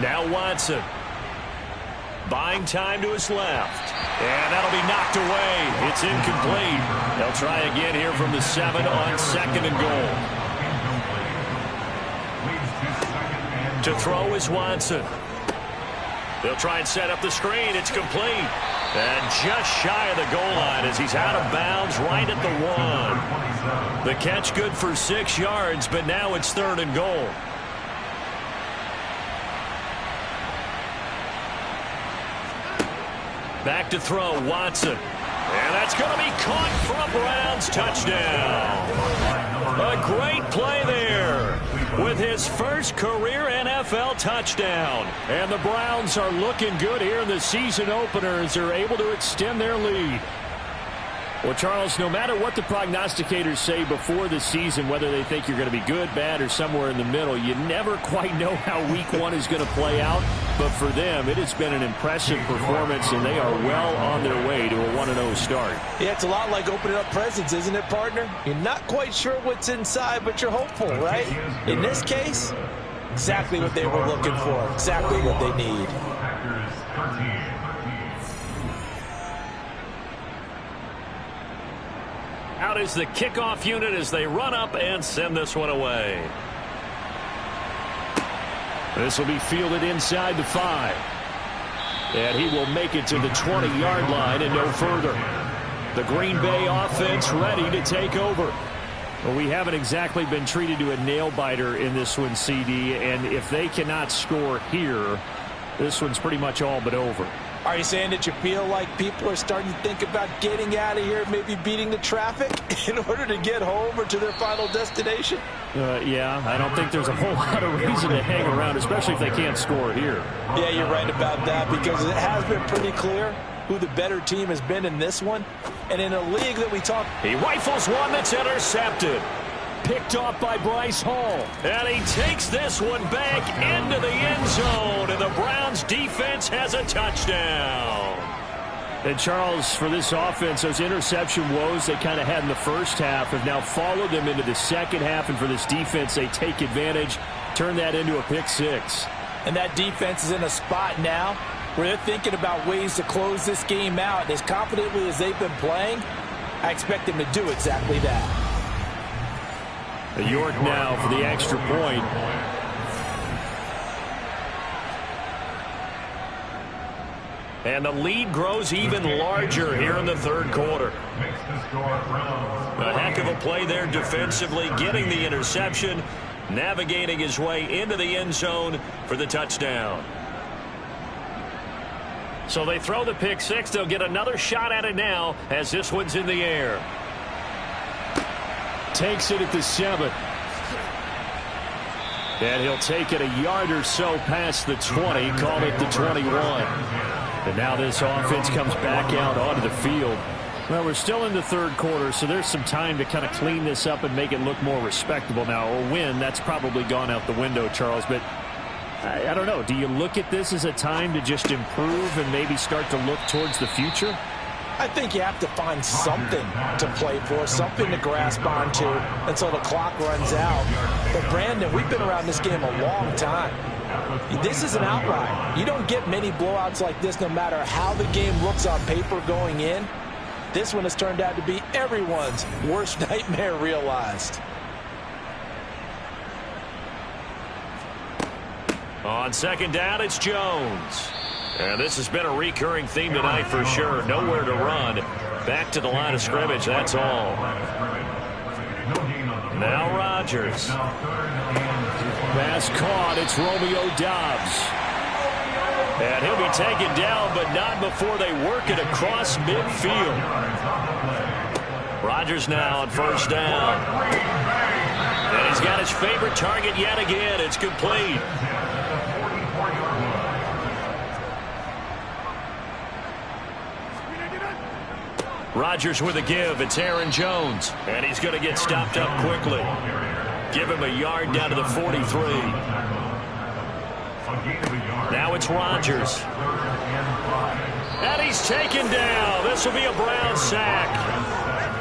Now Watson. Buying time to his left. And that'll be knocked away. It's incomplete. They'll try again here from the 7 on 2nd and goal. To throw is Watson. They'll try and set up the screen. It's complete. And just shy of the goal line as he's out of bounds right at the 1. The catch good for 6 yards, but now it's 3rd and goal. Back to throw, Watson. And that's going to be caught for a Browns touchdown. A great play there with his first career NFL touchdown. And the Browns are looking good here in the season opener as they're able to extend their lead. Well, Charles, no matter what the prognosticators say before the season, whether they think you're going to be good, bad, or somewhere in the middle, you never quite know how week 1 is going to play out. But for them, it has been an impressive performance, and they are well on their way to a 1-0 start. Yeah, it's a lot like opening up presents, isn't it, partner? You're not quite sure what's inside, but you're hopeful, right? In this case, exactly what they were looking for, exactly what they need. Out is the kickoff unit as they run up and send this one away. This will be fielded inside the 5. And he will make it to the 20-yard line and no further. The Green Bay offense ready to take over. Well, we haven't exactly been treated to a nail-biter in this one, CD, and if they cannot score here, this one's pretty much all but over. Are you saying that you feel like people are starting to think about getting out of here, maybe beating the traffic in order to get home or to their final destination? Yeah, I don't think there's a whole lot of reason to hang around, especially if they can't score here. Yeah, you're right about that, because it has been pretty clear who the better team has been in this one. And in a league that we talk... He rifles one that's intercepted. Picked off by Bryce Hall. And he takes this one back into the end zone. And the Browns defense has a touchdown. And Charles, for this offense, those interception woes they kind of had in the first half have now followed them into the second half. And for this defense, they take advantage, turn that into a pick six. And that defense is in a spot now where they're thinking about ways to close this game out. And as confidently as they've been playing, I expect them to do exactly that. York now for the extra point. And the lead grows even larger here in the third quarter. A heck of a play there defensively, getting the interception, navigating his way into the end zone for the touchdown. So they throw the pick six. They'll get another shot at it now as this one's in the air. Takes it at the 7. And he'll take it a yard or so past the 20, call it the 21. And now this offense comes back out onto the field. Well, we're still in the third quarter, so there's some time to kind of clean this up and make it look more respectable now. A win, that's probably gone out the window, Charles, but I don't know. Do you look at this as a time to just improve and maybe start to look towards the future? I think you have to find something to play for, something to grasp onto until the clock runs out. But, Brandon, we've been around this game a long time. This is an outlier. You don't get many blowouts like this no matter how the game looks on paper going in. This one has turned out to be everyone's worst nightmare realized. On second down, it's Jones. And this has been a recurring theme tonight for sure. Nowhere to run. Back to the line of scrimmage, that's all. Now Rodgers. Pass caught. It's Romeo Doubs. And he'll be taken down, but not before they work it across midfield. Rodgers now on first down. And he's got his favorite target yet again. It's complete. Rodgers with a give. It's Aaron Jones. And he's going to get stopped up quickly. Give him a yard down to the 43. Now it's Rodgers. And he's taken down. This will be a Brown sack.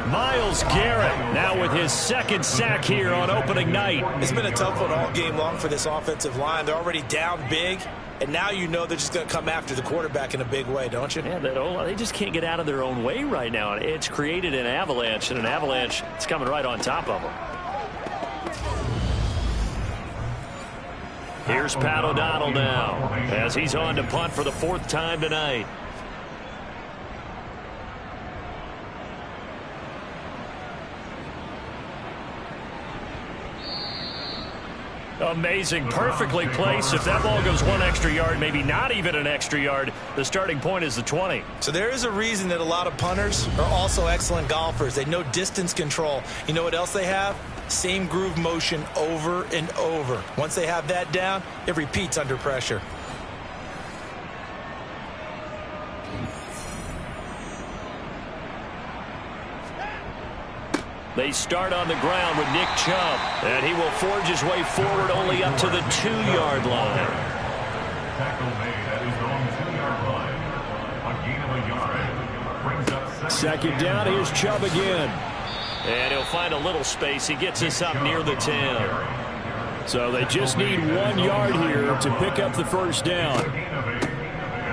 Myles Garrett now with his second sack here on opening night. It's been a tough one all game long for this offensive line. They're already down big. And now you know they're just going to come after the quarterback in a big way, don't you? Yeah, they just can't get out of their own way right now. It's created an avalanche, and an avalanche is coming right on top of them. Here's Pat O'Donnell now as he's on to punt for the fourth time tonight. Amazing. Perfectly placed. If that ball goes one extra yard, maybe not even an extra yard, the starting point is the 20. So there is a reason that a lot of punters are also excellent golfers. They know distance control. You know what else they have? Same groove motion over and over. Once they have that down, it repeats under pressure. They start on the ground with Nick Chubb, and he will forge his way forward only up to the 2-yard line. Second down, here's Chubb again. And he'll find a little space. He gets us up near the 10. So they just need 1 yard here to pick up the first down.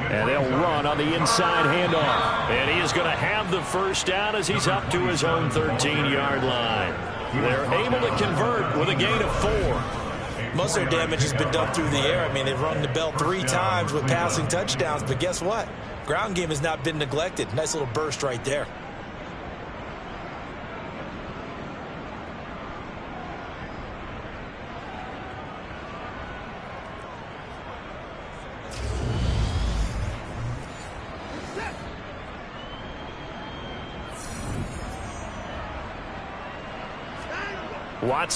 And they'll run on the inside handoff. And he is going to have the first down as he's up to his own 13-yard line. They're able to convert with a gain of 4. Most of their damage has been done through the air. I mean, they've rung the bell 3 times with passing touchdowns, but guess what? Ground game has not been neglected. Nice little burst right there. Watson